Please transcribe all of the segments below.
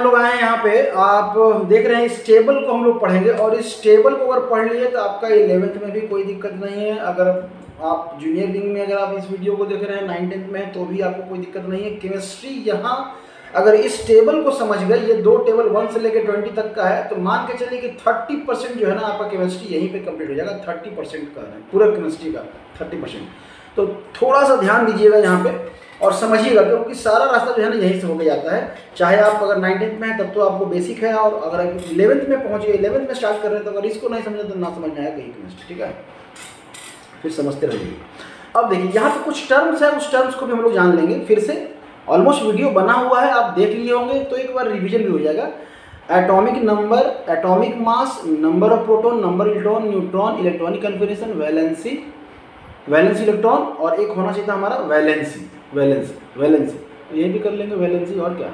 हम लोग आए हैं यहाँ पे, आप देख रहे हैं इस टेबल को हम लोग पढ़ेंगे और इस टेबल को अगर पढ़ लिए तो आपका 11th में भी कोई दिक्कत नहीं है। अगर आप जूनियर विंग में अगर आप इस वीडियो को देख रहे हैं 9th में तो भी आपको कोई दिक्कत नहीं है। केमिस्ट्री यहाँ अगर इस टेबल को समझ गए, ये दो टेबल 1 से लेकर 20 तक का है, तो मान के चलिए कि 30% जो है ना आपका केमिस्ट्री यहीं पे कंप्लीट हो जाएगा। 30% का है पूरा केमिस्ट्री का 30%। तो थोड़ा सा ध्यान दीजिएगा यहाँ पे और समझिएगा, क्योंकि सारा रास्ता जो है ना यहीं से होकर जाता है। चाहे आप अगर 9th में हैं तब तो आपको बेसिक है, और अगर आप 11th में पहुँच गए, 11th में स्टार्ट कर रहे हैं, तो अगर इसको नहीं समझे तो ना समझ में आएगा कहीं केमिस्ट्री, ठीक है, फिर समझते रहिए। अब देखिए यहाँ पे कुछ टर्म्स है, उस टर्म्स को भी हम लोग जान लेंगे फिर से। ऑलमोस्ट वीडियो बना हुआ है, आप देख लिए होंगे, तो एक बार रिविजन भी हो जाएगा। Atomic number, atomic mass, number of proton, number electron, neutron, electronic configuration, valency, valency electron, और एक होना चाहिए था हमारा वैलेंसी, वैलेंसी तो ये भी कर लेंगे वैलेंसी, और क्या,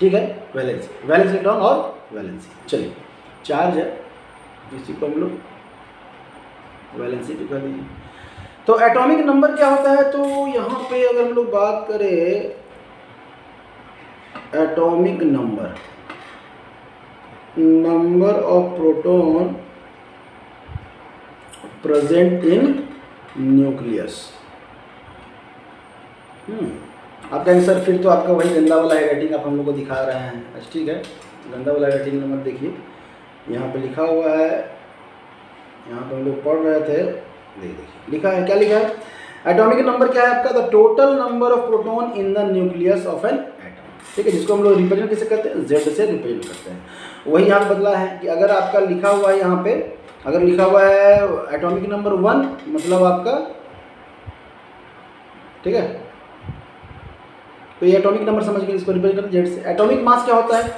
ठीक है, वैलेंसी इलेक्ट्रॉन और वैलेंसी। चलिए चार्ज है, इसी को हम लोग वैलेंसी भी कर दीजिए। तो एटॉमिक नंबर क्या होता है, तो यहाँ पे अगर हम लोग बात करें atomic number, number of proton present in nucleus. आपका आंसर फिर तो आपका वही गंदा वाला हैंडराइटिंग आप हम लोग को दिखा रहे हैं। अच्छा ठीक है, गंदा वाला हैंडराइटिंग नंबर देखिए यहाँ पे लिखा हुआ है, यहाँ पे हम लोग पढ़ रहे थे, देखिए लिखा है, क्या लिखा है, एटॉमिक नंबर क्या है आपका, the total number of proton in the nucleus of an atom, ठीक है, जिसको हम लोग रिप्रेजेंट कैसे करते हैं, Z से रिप्रेजेंट करते हैं। वही यहाँ पे बदला है कि अगर आपका लिखा हुआ है यहाँ पे, अगर लिखा हुआ है एटॉमिक नंबर 1, मतलब आपका, ठीक है, तो ये एटॉमिक नंबर समझ गए, इसको रिप्रेजेंट करते हैं Z से। एटॉमिक मास क्या होता है,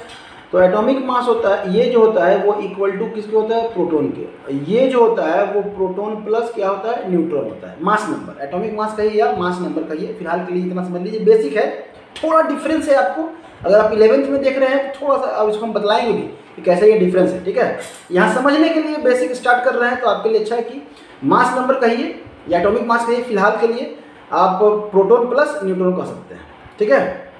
तो एटॉमिक मास होता है, ये जो होता है वो इक्वल टू किसके होता है, प्रोटॉन के। ये जो होता है वो प्रोटॉन प्लस क्या होता है, न्यूट्रॉन होता है। मास नंबर, एटॉमिक मास कहिए या मास नंबर कहिए, फिलहाल के लिए इतना समझ लीजिए, बेसिक है, थोड़ा डिफरेंस है आपको। अगर आप 11th में देख रहे हैं तो थोड़ा सा अब इसको हम बतलाएंगे भी कि कैसे ये डिफरेंस है, ठीक है। यहाँ समझने के लिए बेसिक स्टार्ट कर रहे हैं तो आपके लिए अच्छा है कि मास नंबर कहिए या एटॉमिक मास कहिए, फिलहाल के लिए आप प्रोटॉन प्लस न्यूट्रॉन कह सकते हैं, ठीक है।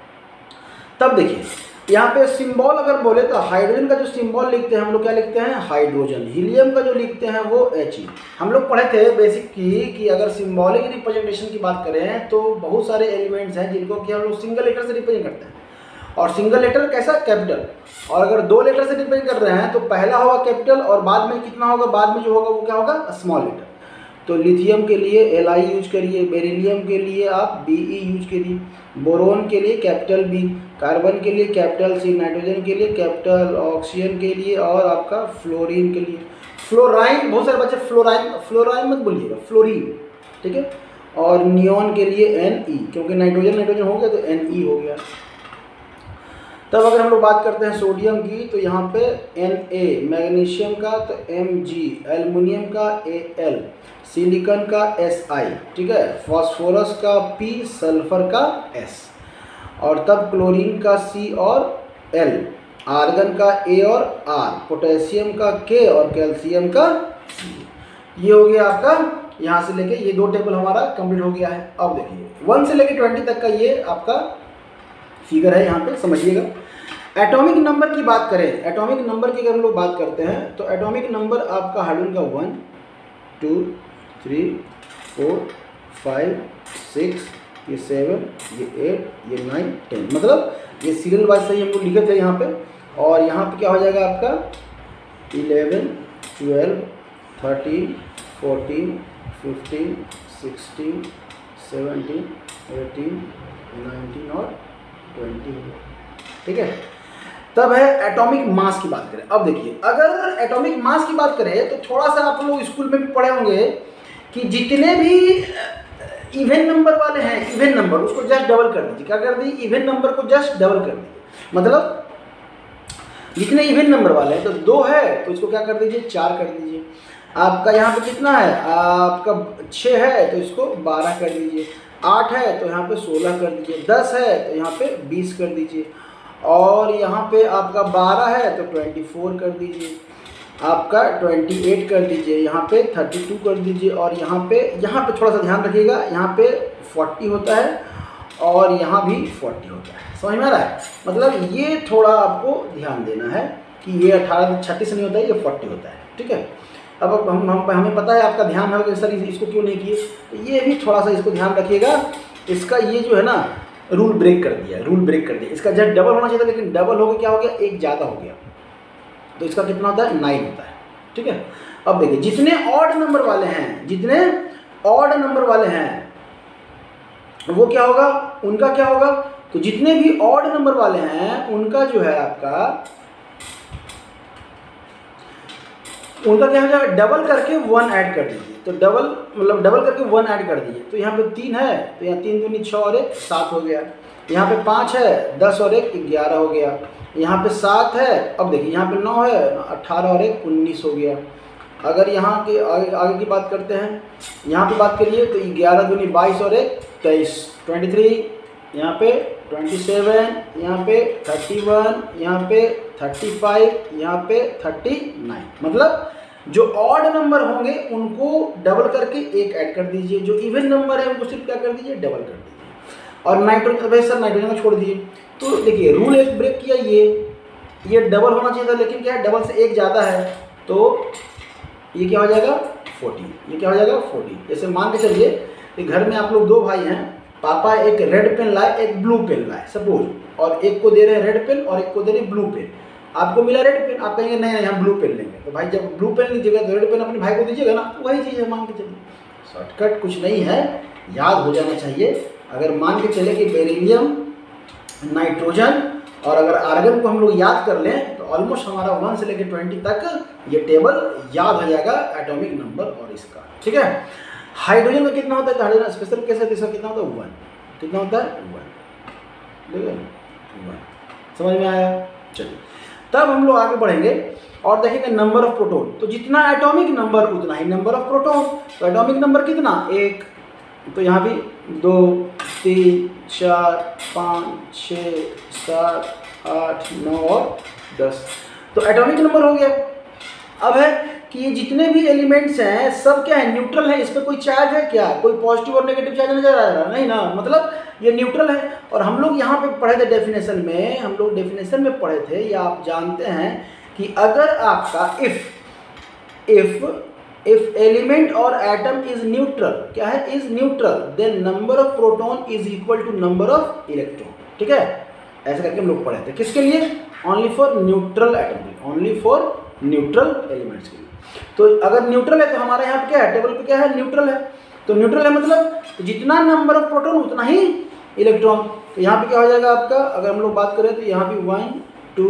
तब देखिए यहाँ पे सिंबल अगर बोले तो हाइड्रोजन का जो सिंबल लिखते हैं हम लोग क्या लिखते हैं, हाइड्रोजन। हीलियम का जो लिखते हैं वो He। हम लोग पढ़े थे बेसिक की कि अगर सिंबॉलिक रिप्रेजेंटेशन की बात करें तो बहुत सारे एलिमेंट्स हैं जिनको कि हम लोग सिंगल लेटर से रिप्रेजेंट करते हैं, और सिंगल लेटर कैसा, कैपिटल। और अगर 2 लेटर से रिप्रेजेंट कर रहे हैं तो पहला होगा कैपिटल और बाद में कितना होगा, बाद में जो होगा वो क्या होगा, स्मॉल लेटर। तो लिथियम के लिए Li यूज करिए, बेरिलियम के लिए आप Be यूज करिए, बोरोन के लिए कैपिटल B, कार्बन के लिए कैपिटल C, नाइट्रोजन के लिए कैपिटल, ऑक्सीजन के लिए, और आपका फ्लोरीन के लिए फ्लोराइन। बहुत सारे बच्चे फ्लोराइन मत बोलिएगा, फ्लोरीन, ठीक है। और नियॉन के लिए Ne, क्योंकि नाइट्रोजन हो गया तो Ne हो गया। तब अगर हम लोग बात करते हैं सोडियम की तो यहाँ पे Na, मैग्नीशियम का तो Mg, एल्युमिनियम का Al, सिलिकॉन का Si, ठीक है, फास्फोरस का P, सल्फर का S, और तब क्लोरीन का C और L, आर्गन का A और R, पोटेशियम का K और कैल्शियम का C। ये हो गया आपका यहाँ से लेके ये 2 टेबल हमारा कंप्लीट हो गया है। अब देखिए 1 से लेके 20 तक का ये आपका फिगर है, यहाँ पे समझिएगा। एटॉमिक नंबर की बात करें, एटॉमिक नंबर की अगर हम लोग बात करते हैं तो एटॉमिक नंबर आपका हाइड्रोजन का 1, 2, 3, 4, 5, 6, ये 7, ये 8, ये 9, 10, मतलब ये सीरियल वाइज सही हम लोग लिखे थे यहाँ पे। और यहाँ पे क्या हो जाएगा आपका 11, 12, 13, 14, 15, 16, 17, 18, 19 और 20, ठीक है। तब है एटॉमिक मास की बात करें। अब देखिए अगर एटॉमिक मास की बात करें तो थोड़ा सा आप लोग स्कूल में भी पढ़े होंगे कि जितने भी इवन नंबर वाले हैं, इवन नंबर उसको जस्ट डबल कर दीजिए। क्या कर दीजिए, इवन नंबर को जस्ट डबल कर दीजिए। मतलब जितने इवन नंबर वाले हैं तो 2 है तो इसको क्या कर दीजिए, 4 कर दीजिए। आपका यहाँ पे कितना है, आपका 6 है तो इसको 12 कर दीजिए, 8 है तो यहाँ पे 16 कर दीजिए, 10 है तो यहाँ पे 20 कर दीजिए, और यहाँ पे आपका 12 है तो 24 कर दीजिए, आपका 28 कर दीजिए, यहाँ पे 32 कर दीजिए, और यहाँ पे थोड़ा सा ध्यान रखिएगा, यहाँ पे 40 होता है और यहाँ भी 40 होता है। समझ में आ रहा है? मतलब ये थोड़ा आपको ध्यान देना है कि ये 18 36 नहीं होता है, ये 40 होता है। ठीक है, अब हमें पता है आपका ध्यान है कि सर इसको क्यों नहीं किए, तो ये भी थोड़ा सा इसको ध्यान रखिएगा। इसका ये जो है ना रूल ब्रेक कर दिया, रूल ब्रेक कर दिया। इसका जब डबल होना चाहिए था, लेकिन डबल हो गया, क्या हो गया, एक ज़्यादा हो गया, तो इसका कितना होता है, 9 होता है। ठीक है, अब देखिए जितने ऑड नंबर वाले हैं, जितने ऑड नंबर वाले हैं वो क्या होगा, उनका क्या होगा, तो जितने भी ऑड नंबर वाले हैं उनका जो है आपका, उनका क्या हो जाएगा, डबल करके 1 ऐड कर दीजिए। तो डबल मतलब डबल करके 1 ऐड कर दीजिए। तो यहाँ पे 3 है, तो यहाँ 3 दूनी 6 और 1 7 हो गया। यहाँ पे 5 है, 10 और 1 11 हो गया। यहाँ पे 7 है, अब देखिए यहाँ पे 9 है, 18 और 1 19 हो गया। अगर यहाँ के आगे की बात करते हैं, यहाँ पे बात करिए तो 11 दूनी 22 और 1 23 23, यहाँ पे 27, यहाँ पे 31, यहाँ पे 35, यहाँ पे 39। मतलब जो ऑड नंबर होंगे उनको डबल करके 1 ऐड कर दीजिए, जो इवन नंबर है उनको सिर्फ क्या कर दीजिए, डबल कर दीजिए। और नाइट्रोजन, भाई सर नाइट्रोजन को छोड़ दिए, तो देखिए रूल एक ब्रेक किया, ये डबल होना चाहिए था, लेकिन क्या है, डबल से 1 ज़्यादा है, तो ये क्या हो जाएगा 40। ये क्या हो जाएगा 40। जैसे मान के चलिए कि घर में आप लोग 2 भाई हैं, पापा एक रेड पेन लाए, एक ब्लू पेन लाए सपोज, और एक को दे रहे हैं रेड पेन और एक को दे रहे हैं ब्लू पेन। आपको मिला रेड पेन, आप कहेंगे नहीं हम ब्लू पेन लेंगे, तो भाई जब ब्लू पेन लीजिएगा तो रेड पेन अपने भाई को दीजिएगा ना, तो वही चीज़ है। मान के चलिए शॉर्टकट कुछ नहीं है, याद हो जाना चाहिए। अगर मान के चले कि बेरिलियम, नाइट्रोजन और अगर आर्गन को हम लोग याद कर लें तो ऑलमोस्ट हमारा 1 से लेकर 20 तक ये टेबल याद हो जाएगा, एटॉमिक नंबर और इसका। ठीक है, हाइड्रोजन का कितना होता है, हाइड्रोजन स्पेशल केस है, इसका कितना होता है 1। कितना होता है 1, ठीक है 1। समझ में आया? चलिए तब हम लोग आगे बढ़ेंगे और देखेंगे नंबर ऑफ प्रोटॉन। तो जितना एटॉमिक नंबर उतना ही नंबर ऑफ प्रोटॉन। तो एटॉमिक नंबर कितना, 1, तो यहाँ भी 2 3 4 5 6 7 8 9 और 10, तो एटॉमिक नंबर हो गया। अब है कि ये जितने भी एलिमेंट्स हैं सब क्या है, न्यूट्रल है। इस पर कोई चार्ज है क्या, कोई पॉजिटिव और नेगेटिव चार्ज नजर आ रहा है नहीं ना, मतलब ये न्यूट्रल है। और हम लोग यहाँ पे पढ़े थे डेफिनेशन में, हम लोग डेफिनेशन में पढ़े थे, या आप जानते हैं कि अगर आपका इफ एलिमेंट और एटम इज न्यूट्रल, क्या है, is neutral, then number of proton is equal to number of electron. ठीक है, ऐसे करके हम लोग पढ़े थे। किसके लिए, only for neutral atom, only for neutral elements के लिए। तो अगर न्यूट्रल है तो हमारे यहाँ पे क्या है, टेबल पे क्या है, न्यूट्रल है। तो न्यूट्रल है मतलब जितना नंबर ऑफ प्रोटॉन उतना ही इलेक्ट्रॉन। तो यहाँ पे क्या हो जाएगा आपका, अगर हम लोग बात करें तो यहाँ पे 1 2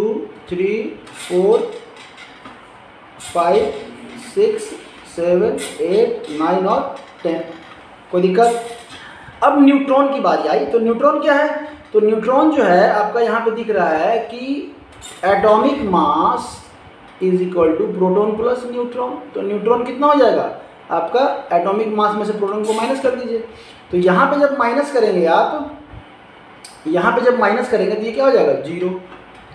3 4 5 6 7 8 9 और 10। कोई दिक्कत? अब न्यूट्रॉन की बारी आई। तो न्यूट्रॉन क्या है, तो न्यूट्रॉन जो है आपका यहाँ पे दिख रहा है कि atomic mass is equal to proton plus neutron. तो न्यूट्रॉन कितना हो जाएगा आपका, एटॉमिक मास में से प्रोटॉन को माइनस कर दीजिए। तो यहाँ पे जब माइनस करेंगे आप, यहाँ पे जब माइनस करेंगे तो ये क्या हो जाएगा 0।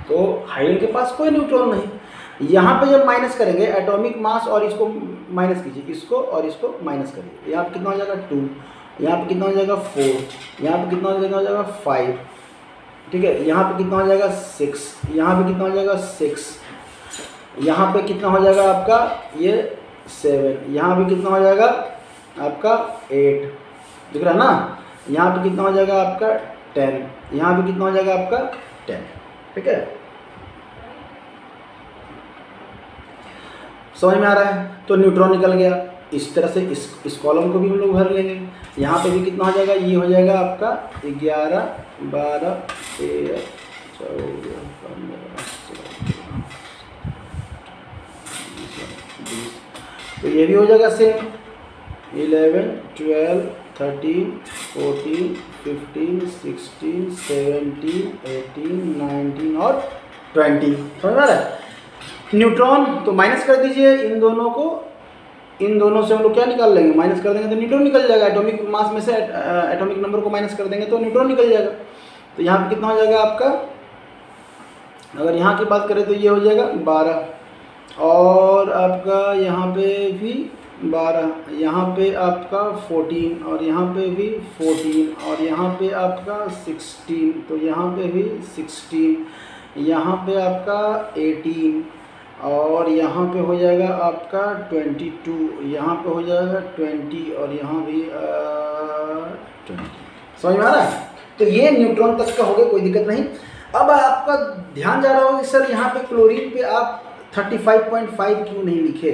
तो हाइड्रोजन के पास कोई न्यूट्रॉन नहीं। यहाँ पे जब माइनस करेंगे एटॉमिक मास और इसको माइनस कीजिए, इसको और इसको माइनस करिए, यहाँ पे कितना हो जाएगा 2, यहाँ पे कितना हो जाएगा 4, यहाँ पे कितना हो जाएगा 5, ठीक है, यहाँ पे कितना हो जाएगा 6, यहाँ पे कितना हो जाएगा 6, यहाँ पे कितना हो जाएगा आपका ये 7, यहाँ पे कितना हो जाएगा आपका 8, दिख रहा है ना, यहाँ पे कितना हो जाएगा आपका 10, यहाँ पे कितना हो जाएगा आपका 10। ठीक है, समझ में आ रहा है? तो न्यूट्रॉन निकल गया। इस तरह से इस कॉलम को भी हम लोग भर लेंगे। यहाँ पे भी कितना हो जाएगा, ये हो जाएगा आपका 11 12 13 14 15 तो ये भी हो जाएगा सेम 11 12 13 14 15 16 17 18 19 और 20। समझ आ रहा है? न्यूट्रॉन तो माइनस कर दीजिए इन दोनों को, इन दोनों से हम लोग क्या निकाल लेंगे, माइनस कर देंगे तो न्यूट्रॉन निकल जाएगा। एटॉमिक मास में से एटॉमिक नंबर को माइनस कर देंगे तो न्यूट्रॉन निकल जाएगा। तो यहाँ पे कितना हो जाएगा आपका, अगर यहाँ की बात करें तो ये हो जाएगा 12 और आपका यहाँ पे भी 12, यहाँ पे आपका 14 और यहाँ पे भी 14 और यहाँ पे आपका 16, तो यहाँ पे भी 16, यहाँ पे आपका 18 और यहाँ पे हो जाएगा आपका 22, यहाँ पे हो जाएगा 20 और यहाँ भी 20। समझ में आ रहा है? तो ये न्यूट्रॉन तक का हो गया, कोई दिक्कत नहीं। अब आपका ध्यान जा रहा होगा कि सर यहाँ पे क्लोरीन पे आप 35.5 क्यों नहीं लिखे?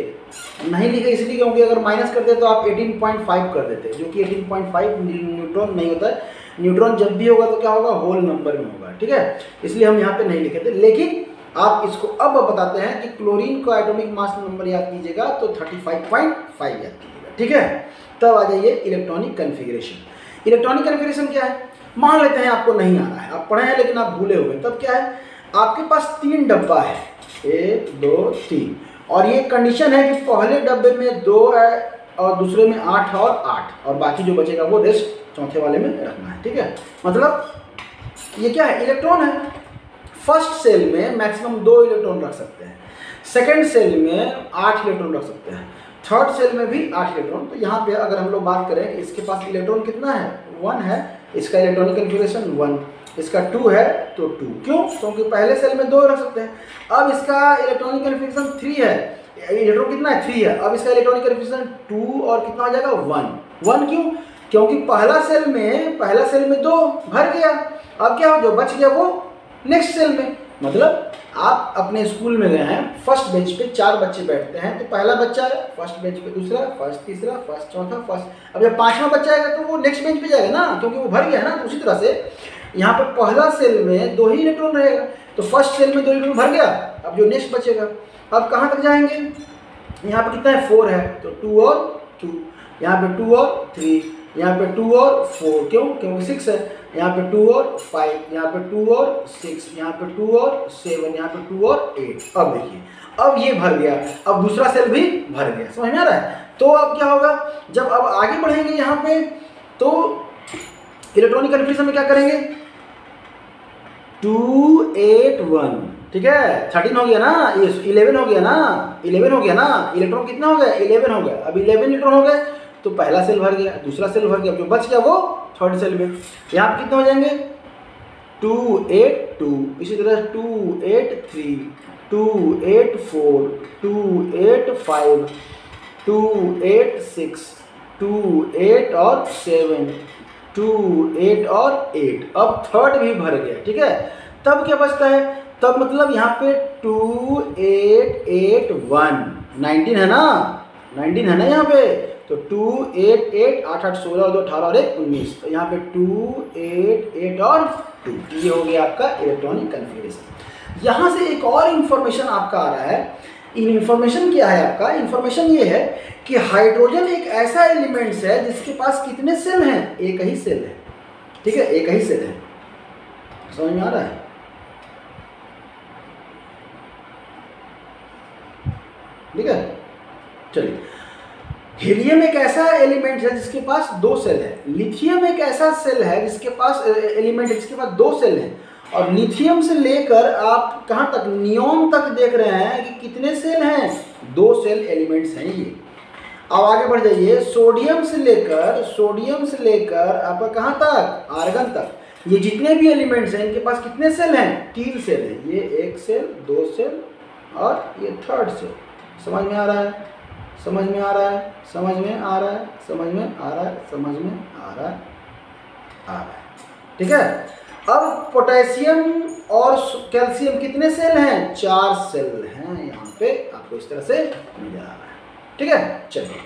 नहीं लिखे इसलिए क्योंकि अगर माइनस करते तो आप 18.5 कर देते, जो कि 18.5 न्यूट्रॉन नहीं होता है। न्यूट्रॉन जब भी होगा तो क्या होगा, होल नंबर में होगा, ठीक है, इसलिए हम यहाँ पे नहीं लिखे थे। लेकिन आप इसको अब बताते हैं कि क्लोरीन का एटॉमिक मास नंबर याद कीजिएगा तो 35.5 याद कीजिएगा, ठीक है। तब आ जाइए इलेक्ट्रॉनिक कन्फिग्रेशन। इलेक्ट्रॉनिक कन्फिग्रेशन क्या है, मान लेते हैं आपको नहीं आ रहा है, आप पढ़े हैं लेकिन आप भूले हुए, तब क्या है, आपके पास 3 डब्बा है, 1 2 3, और ये कंडीशन है कि पहले डब्बे में 2 है और दूसरे में 8 और 8, और बाकी जो बचेगा वो रेस्ट चौथे वाले में रखना है, ठीक है। मतलब ये क्या है, इलेक्ट्रॉन है। फर्स्ट सेल में मैक्सिमम 2 इलेक्ट्रॉन रख सकते हैं, सेकेंड सेल में 8 इलेक्ट्रॉन रख सकते हैं, थर्ड सेल में भी 8 इलेक्ट्रॉन। तो यहाँ पे अगर हम लोग बात करें, इसके पास इलेक्ट्रॉन कितना है, 1 है, इसका इलेक्ट्रॉनिक कन्फिग्रेशन 1, इसका 2 है तो 2, क्यों, क्योंकि पहले सेल में 2 रख सकते हैं। अब इसका इलेक्ट्रॉनिक कन्फिग्रेशन 3 है, इलेक्ट्रॉन कितना है, 3 है, अब इसका इलेक्ट्रॉनिक कन्फिग्रेशन 2 और कितना हो जाएगा, 1 क्यों, क्योंकि पहला सेल में 2 भर गया, अब क्या हो, जो बच गया वो नेक्स्ट सेल में। मतलब आप अपने स्कूल में गए हैं, फर्स्ट बेंच पे 4 बच्चे बैठते हैं, तो पहला बच्चा है फर्स्ट बेंच पे, दूसरा, फर्स्ट, तीसरा, फर्स्ट, चौथा, फर्स्ट। अब जब 5वां बच्चा आएगा तो वो नेक्स्ट बेंच पे जाएगा ना, क्योंकि वो भर गया है ना। तो उसी तरह से यहाँ पर पहला सेल में 2 ही इलेक्ट्रॉन रहेगा, तो फर्स्ट सेल में 2 इलेक्ट्रॉन भर गया, अब जो नेक्स्ट बचेगा, अब कहाँ तक जाएंगे, यहाँ पे कितना है, 4 है, तो 2 और 2, यहाँ पे 2 और 3, यहाँ पे 2 और 4, क्यों, क्योंकि 6 है, यहाँ पे 2 और 5, यहाँ पे 2 और 6, यहाँ पे 2 और 7, यहाँ पे 2 और 8। अब देखिए, अब ये भर गया, अब दूसरा सेल भी भर गया, समझ में आ रहा है। तो अब क्या होगा, जब अब आगे बढ़ेंगे यहाँ पे, तो इलेक्ट्रॉनिक कन्फिग्रेशन में क्या करेंगे, 2 8 1, ठीक है, 13 हो गया ना, ये 11 हो गया ना, 11 हो गया ना, इलेक्ट्रॉन कितना हो गया, 11 हो गया। अब 11 इलेक्ट्रॉन हो गए तो पहला सेल भर गया, दूसरा सेल भर गया, जो बच गया वो थर्ड सेल में। यहाँ पे कितने हो जाएंगे, 2 8 2, इसी तरह 2 8 3, 2 8 4, 2 8 5, 2 8 6, 2 8 और 7, 2 8 और 8। अब थर्ड भी भर गया, ठीक है। तब क्या बचता है, तब मतलब यहाँ पे 2 8 8 1, 19 है ना, 19 है ना यहाँ पे, तो 2 8 8 8 8 16 और 2 18 और 1 19, तो यहाँ पे 2 8 8 और 2, ये हो गया आपका इलेक्ट्रॉनिक कन्फिग्रेशन। यहाँ से एक और इन्फॉर्मेशन आपका आ रहा है। इन्फॉर्मेशन क्या है आपका, इन्फॉर्मेशन ये है कि हाइड्रोजन एक ऐसा एलिमेंट्स है जिसके पास कितने सेल हैं, एक ही सेल है, ठीक है, एक ही सेल है। समझ में आ रहा है, ठीक है। चलिए, हीलियम एक ऐसा एलिमेंट है जिसके पास 2 सेल है, लिथियम एक ऐसा सेल है जिसके पास एलिमेंट है जिसके पास 2 सेल है, और लिथियम से लेकर आप कहाँ तक, नियोन तक देख रहे हैं कि कितने सेल हैं, 2 सेल एलिमेंट्स हैं ये। अब आगे बढ़ जाइए, सोडियम से लेकर आपका कहाँ तक, आर्गन तक, ये जितने भी एलिमेंट्स हैं इनके पास कितने सेल हैं, 3 सेल हैं, ये 1 सेल, 2 सेल और ये थर्ड सेल। समझ में आ रहा है, समझ में आ रहा है, समझ में आ रहा है, समझ में आ रहा है, समझ में आ रहा है, ठीक है। अब पोटेशियम और कैल्शियम कितने सेल हैं, 4 सेल हैं, यहाँ पे आपको इस तरह से मिल जा रहा है, ठीक है। चलिए,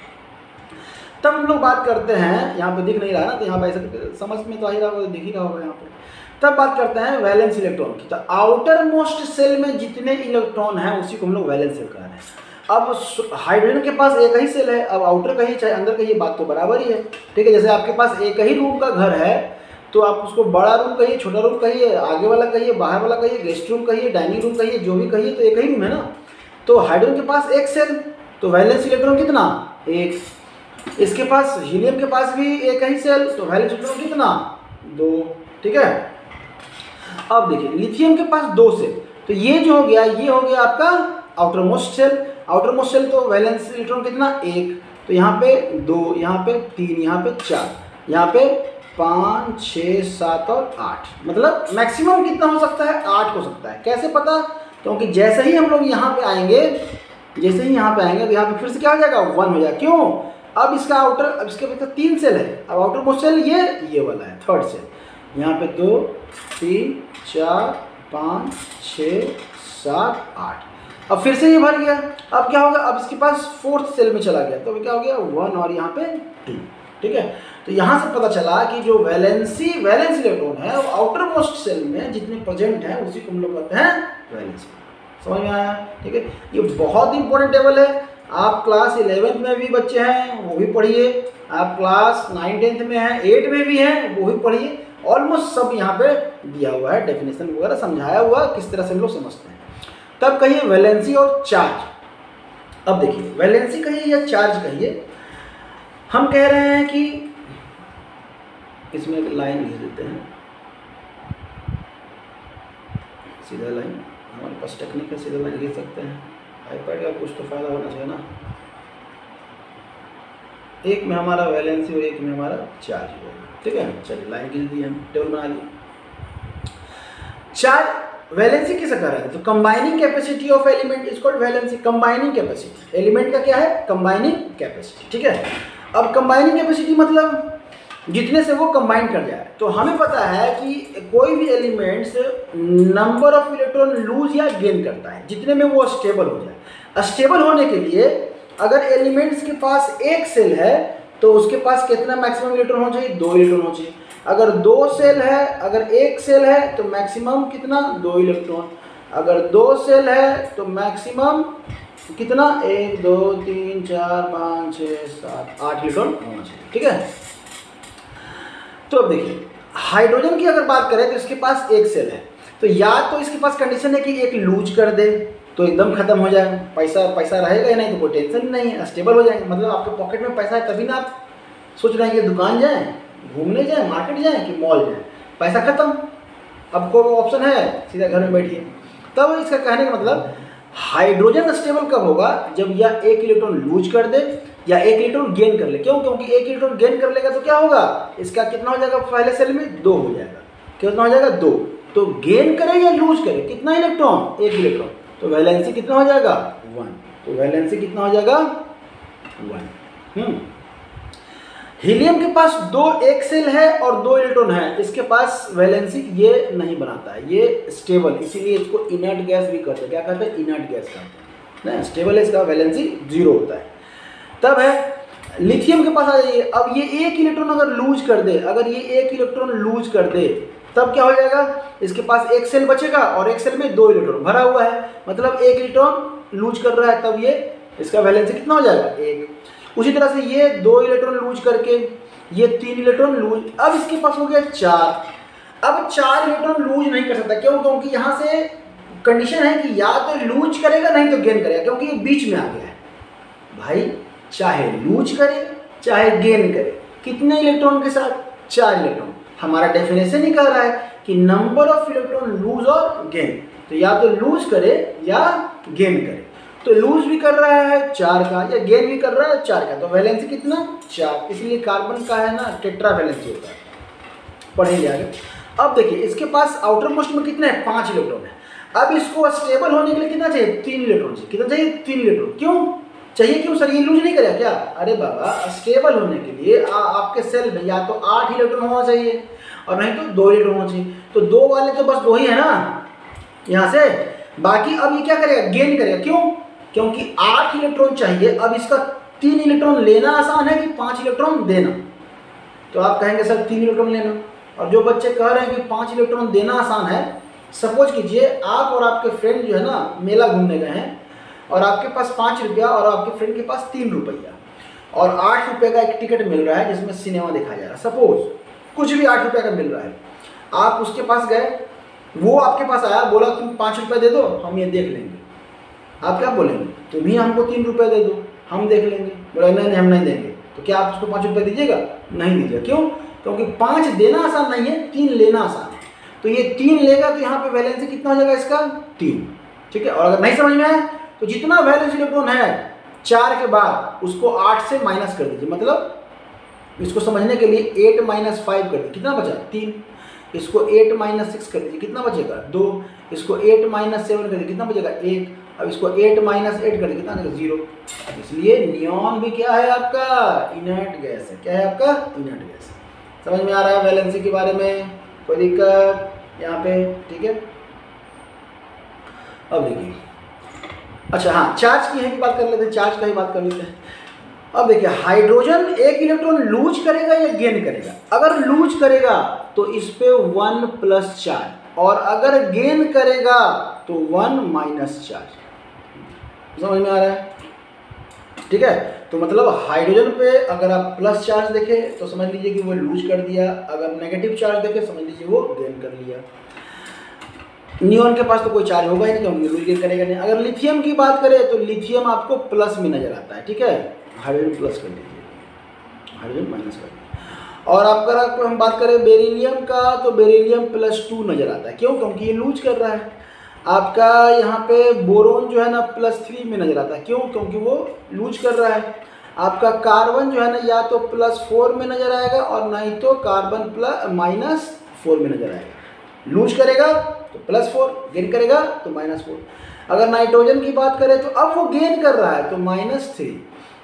तब हम लोग बात करते हैं, यहाँ पे दिख नहीं रहा ना, तो यहाँ पे ऐसे समझ में तो आ ही रहा होगा, दिख ही रहा होगा यहाँ पे। तब बात करते हैं वैलेंस इलेक्ट्रॉन की। तो आउटर मोस्ट सेल में जितने इलेक्ट्रॉन हैं उसी को हम लोग वैलेंस सेल कह रहे हैं। अब हाइड्रोजन के पास एक ही सेल है, अब आउटर कहिए चाहे अंदर कहिए, बात तो बराबर ही है, ठीक है। जैसे आपके पास एक ही रूम का घर है तो आप उसको बड़ा रूम कहिए, छोटा रूम कहिए, आगे वाला कहिए, बाहर वाला कहिए, गेस्ट रूम कहिए, डाइनिंग रूम कहिए, जो भी कहिए, तो एक ही रूम है ना। तो हाइड्रोजन के पास एक सेल, तो वैलेंस इलेक्ट्रॉन कितना, 1। इसके पास हीलियम के पास भी एक ही सेल, तो वैलेंस इलेक्ट्रॉन कितना, 2, ठीक है। अब देखिए, लिथियम के पास 2 सेल, तो ये जो हो गया, ये हो गया आपका outer most shell. Outer most shell तो वैलेंस इलेक्ट्रॉन कितना, 1। तो यहाँ पे 2, यहाँ पे 3, यहाँ पे 4, यहाँ पे 5, 6, 7 और 8, मतलब मैक्सिमम कितना हो सकता है? 8 हो सकता है। कैसे पता? क्योंकि जैसे ही हम लोग यहाँ पे आएंगे, जैसे ही यहाँ पे आएंगे तो यहाँ पे फिर से क्या हो जाएगा? 1 हो जाएगा। क्यों? अब इसका आउटर, अब इसके पास 3 सेल है, अब आउटर मोस्ट सेल ये वाला है, थर्ड सेल। यहाँ पे 2, 3, 4, 5, 6, 7, 8। अब फिर से ये भर गया। अब क्या होगा? अब इसके पास फोर्थ सेल में चला गया, तो क्या हो गया? 1 और यहाँ पे 2। ठीक है, तो यहाँ से पता चला कि जो वैलेंस इलेक्ट्रॉन है वो आउटर मोस्ट सेल में जितने प्रेजेंट हैं उसी को हम लोग कहते हैं वैलेंसी। समझ में आया? ठीक है, ये बहुत इंपॉर्टेंट टेबल है। आप क्लास 11th में भी बच्चे हैं वो भी पढ़िए, आप क्लास 9, 10th में हैं, 8 में भी हैं वो भी पढ़िए। ऑलमोस्ट सब यहाँ पे दिया हुआ है, डेफिनेशन वगैरह समझाया हुआ किस तरह से हम लोग समझते हैं। तब कहिए वैलेंसी और चार्ज। अब देखिए वैलेंसी कहिए या चार्ज कहिए, हम कह रहे हैं कि इसमें एक लाइन लिख देते हैं, सीधा लाइन। हमारे पास टेक्निक है, सीधा लाइन लिख सकते हैं। आईपैड का कुछ तो फायदा होना चाहिए ना। एक में हमारा वैलेंसी और एक में हमारा चार्ज होगा। ठीक है, चलिए लाइन खींच दी, हम टेबल बना लिए। चार्ज वैलेंसी किसे कह रहे हैं? तो combining capacity of element is called valency. Combining capacity element का क्या है? Combining capacity. ठीक है, अब कंबाइनिंग कैपेसिटी मतलब जितने से वो कंबाइन कर जाए। तो हमें पता है कि कोई भी elements number of electron lose या गेन करता है जितने में वो स्टेबल हो जाए। स्टेबल होने के लिए अगर एलिमेंट्स के पास एक सेल है तो उसके पास कितना मैक्सिमम इलेक्ट्रॉन होना चाहिए? 2 इलेक्ट्रॉन होना चाहिए। अगर 2 सेल है, अगर एक सेल है तो मैक्सिमम कितना? 2 इलेक्ट्रॉन। अगर 2 सेल है तो मैक्सिमम कितना? 1, 2, 3, 4, 5, 6, 7, 8 इलेक्ट्रॉन होना चाहिए। ठीक है, तो अब देखिए हाइड्रोजन की अगर बात करें तो इसके पास एक सेल है, तो या तो इसके पास कंडीशन है कि एक लूज कर दे तो एकदम खत्म हो जाए, पैसा रहेगा ही नहीं तो कोई टेंशन नहीं है, स्टेबल हो जाएंगे। मतलब आपके पॉकेट में पैसा है तभी ना आप सोच रहे हैं कि दुकान जाएं, घूमने जाएं, मार्केट जाएं कि मॉल जाएं, पैसा खत्म। अब कोई ऑप्शन है? सीधा घर में बैठिए। तब इसका कहने का मतलब हाइड्रोजन स्टेबल कब होगा? जब या एक इलेक्ट्रॉन लूज कर दे या एक इलेक्ट्रॉन गेन कर ले। क्यों? क्योंकि एक इलेक्ट्रॉन गेन कर लेगा तो क्या होगा? इसका कितना हो जाएगा? पहले सेल में 2 हो जाएगा। कितना हो जाएगा? 2। तो गेन करे या लूज करे कितना इलेक्ट्रॉन? एक इलेक्ट्रॉन। तो वैलेंसी कितना हो जाएगा? 1। तो वैलेंसी कितना हो जाएगा? 1। हीलियम के पास एक सेल है और 2 इलेक्ट्रॉन है, इसके पास वैलेंसी ये नहीं बनाता है, ये स्टेबल, इसीलिए इसको इनर्ट गैस भी कहते हैं। क्या कहते हैं? इनर्ट गैस कहते हैं ना। स्टेबल है, इसका वैलेंसी 0 होता है। तब है लिथियम के पास आ जाइए। अब ये एक इलेक्ट्रॉन अगर लूज कर दे, अगर ये एक इलेक्ट्रॉन लूज कर दे तब क्या हो जाएगा? इसके पास एक सेल बचेगा और एक सेल में 2 इलेक्ट्रॉन भरा हुआ है, मतलब एक इलेक्ट्रॉन लूज कर रहा है, तब ये इसका वैलेंसी कितना हो जाएगा? 1। उसी तरह से ये 2 इलेक्ट्रॉन लूज करके ये 3 इलेक्ट्रॉन लूज, अब इसके पास हो गया 4। अब 4 इलेक्ट्रॉन लूज नहीं कर सकता। क्यों? क्योंकि यहाँ से कंडीशन है कि या तो लूज करेगा नहीं तो गेन करेगा, क्योंकि ये बीच में आ गया है। भाई चाहे लूज करे चाहे गेन करे, कितने इलेक्ट्रॉन के साथ? 4 इलेक्ट्रॉन। हमारा डेफिनेशन ही कह रहा है कि नंबर ऑफ इलेक्ट्रॉन लूज और गेन, तो या तो लूज करे या गेन करे। तो लूज भी कर रहा है 4 का या गेन भी कर रहा है 4 का, तो वैलेंसी कितना? 4। इसलिए कार्बन का है ना टेट्रा वैलेंसी होता है। पढ़ेंगे आगे। अब देखिए इसके पास आउटर मोस्ट में कितने हैं? 5 इलेक्ट्रॉन है। अब इसको स्टेबल होने के लिए कितना चाहिए? 3 इलेक्ट्रॉन चाहिए। कितना चाहिए? 3 इलेक्ट्रॉन। क्यों चाहिए? क्यों सर, ये लूज नहीं करेगा क्या? अरे बाबा, स्टेबल होने के लिए आपके सेल में या तो 8 इलेक्ट्रॉन होना चाहिए और नहीं तो 2 इलेक्ट्रॉन होना चाहिए। तो 2 वाले तो बस 2 ही है ना यहाँ से, बाकी अब ये क्या करेगा? गेन करेगा। क्यों? क्योंकि 8 इलेक्ट्रॉन चाहिए। अब इसका 3 इलेक्ट्रॉन लेना आसान है कि 5 इलेक्ट्रॉन देना? तो आप कहेंगे सर 3 इलेक्ट्रॉन लेना। और जो बच्चे कह रहे हैं कि 5 इलेक्ट्रॉन देना आसान है, सपोज कीजिए आप और आपके फ्रेंड जो है ना मेला घूमने गए हैं और आपके पास 5 रुपया और आपके फ्रेंड के पास 3 रुपया और 8 रुपये का एक टिकट मिल रहा है जिसमें सिनेमा देखा जा रहा है। सपोज कुछ भी 8 रुपये का मिल रहा है, आप उसके पास गए, वो आपके पास आया, बोला तुम 5 रुपये दे दो, हम ये देख लेंगे। आप क्या बोलेंगे? तुम ही हमको 3 रुपये दे दो, हम देख लेंगे। बोला नहीं हम नहीं देंगे। तो क्या आप उसको 5 रुपये दीजिएगा? नहीं दीजिएगा। क्यों? क्योंकि 5 देना आसान नहीं है, 3 लेना आसान है। तो ये 3 लेगा तो यहाँ पे वैलेंसी कितना हो जाएगा इसका? 3। ठीक है। और अगर नहीं समझ में आए तो जितना वैलेंस इलेक्ट्रॉन है 4 के बाद उसको 8 से माइनस कर दीजिए, मतलब इसको समझने के लिए 8 माइनस 5 कर दीजिए, कितना बचा 3। इसको 8 माइनस 6 कर दीजिए, कितना बचेगा 2। इसको 8 माइनस 7 कर दीजिए, कितना बचेगा 1। अब इसको 8 माइनस 8 कर दीजिए, कितना बचेगा 0। इसलिए नियॉन भी क्या है आपका, इनर्ट गैस है। क्या है आपका, इनर्ट गैस। समझ में आ रहा है वैलेंसी के बारे में, कोई दिक्कत यहाँ पे, ठीक है। अब देखिए, अच्छा हाँ, चार्ज की भी बात कर लेते हैं, चार्ज का ही बात कर लेते हैं। अब देखिए, हाइड्रोजन एक इलेक्ट्रॉन लूज करेगा या गेन करेगा। अगर लूज करेगा तो इस पे 1 प्लस चार्ज, और अगर गेन करेगा तो 1 माइनस चार्ज। समझ में आ रहा है, ठीक है। तो मतलब हाइड्रोजन पे अगर आप प्लस चार्ज देखें तो समझ लीजिए कि वो लूज कर दिया, अगर नेगेटिव चार्ज देखें समझ लीजिए वो गेन कर लिया। नियॉन के पास तो कोई चार्ज होगा ही नहीं, क्योंकि लूज गेन करेगा नहीं। अगर लिथियम की बात करें तो लिथियम आपको प्लस में नजर आता है, ठीक है। हाइड्रोजन प्लस कर दीजिए, हाइड्रोजन माइनस कर दीजिए। और अगर हम बात करें बेरिलियम का, तो बेरिलियम +2 नजर आता है, क्यों, क्योंकि ये लूज कर रहा है। आपका यहाँ पे बोरोन जो है ना +3 में नजर आता है, क्यों, क्योंकि वो लूज कर रहा है। आपका कार्बन जो है ना या तो +4 में नजर आएगा और नहीं तो कार्बन -4 में नजर आएगा। लूज करेगा तो +4, गेन करेगा तो -4। अगर नाइट्रोजन की बात करें तो अब वो गेन कर रहा है तो -3।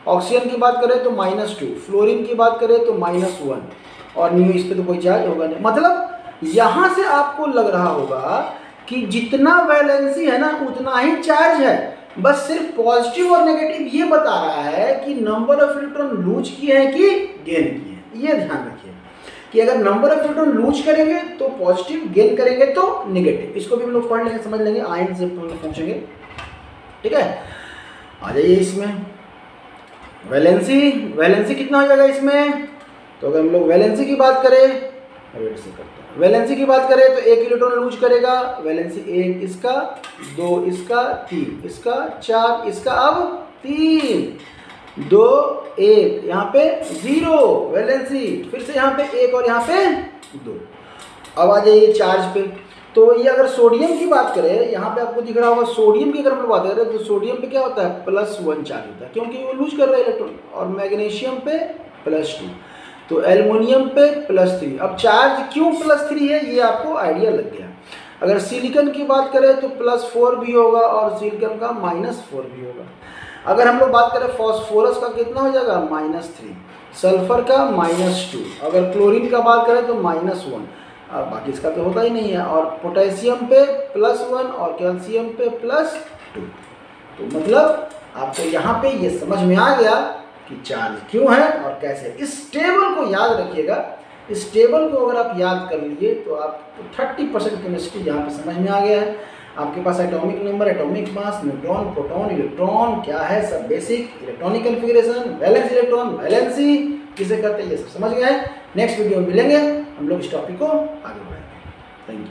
ऑक्सीजन की बात करें तो -2, फ्लोरीन की बात करें तो -1, और न्यू इस पे तो कोई चार्ज होगा नहीं। मतलब यहाँ से आपको लग रहा होगा कि जितना वैलेंसी है ना उतना ही चार्ज है, बस सिर्फ पॉजिटिव और नेगेटिव ये बता रहा है कि नंबर ऑफ इलेक्ट्रॉन लूज किए हैं कि गेन किए हैं। ये ध्यान रखिए कि अगर नंबर ऑफ इलेक्ट्रॉन लूज करेंगे तो पॉजिटिव, गेन करेंगे तो नेगेटिव। इसको भी हम लोग पढ़ लेंगे, समझ लेंगे, आयन से पूछेंगे, ठीक है। आ जाइए इसमें वैलेंसी कितना हो जाएगा इसमें। तो अगर हम लोग वैलेंसी की बात करें, वेट से करते हैं, वैलेंसी की बात करें तो 1 इलेक्ट्रॉन लूज करेगा, वैलेंसी 1 इसका, 2 इसका, 3 इसका, 4 इसका, अब 3 2 1 यहाँ पे 0 वैलेंसी, फिर से यहाँ पे 1 और यहाँ पे 2। अब आ जाइए चार्ज पे। तो ये अगर सोडियम की बात करें, यहाँ पे आपको दिख रहा होगा सोडियम की अगर हम लोग बात करें तो सोडियम पे क्या होता है, +1 चार्ज होता है, क्योंकि वो लूज कर रहा है इलेक्ट्रॉन। और मैग्नीशियम पे +2, तो एल्युमिनियम पे +3। अब चार्ज क्यों +3 है ये आपको आइडिया लग गया। अगर सिलिकॉन की बात करें तो +4 भी होगा और सिलिकॉन का -4 भी होगा। अगर हम लोग बात करें फॉस्फोरस का कितना हो जाएगा, -3, सल्फर का -2, अगर क्लोरीन का बात करें तो -1, और बाकी इसका तो होता ही नहीं है। और पोटेशियम पे +1 और कैल्शियम पे +2। तो मतलब आपको यहाँ पे ये समझ में आ गया कि चार्ज क्यों है और कैसे। इस टेबल को याद रखिएगा, इस टेबल को अगर आप याद कर लिए तो आपको 30% केमिस्ट्री यहाँ पे समझ में आ गया है। आपके पास atomic number, atomic mass, neutron, proton, electron क्या है, सब basic, electronic configuration, valence electron, valency किसे कहते हैं, ये सब समझ गए हैं। नेक्स्ट वीडियो में मिलेंगे, हम लोग इस टॉपिक को आगे बढ़ाएंगे। Thank you.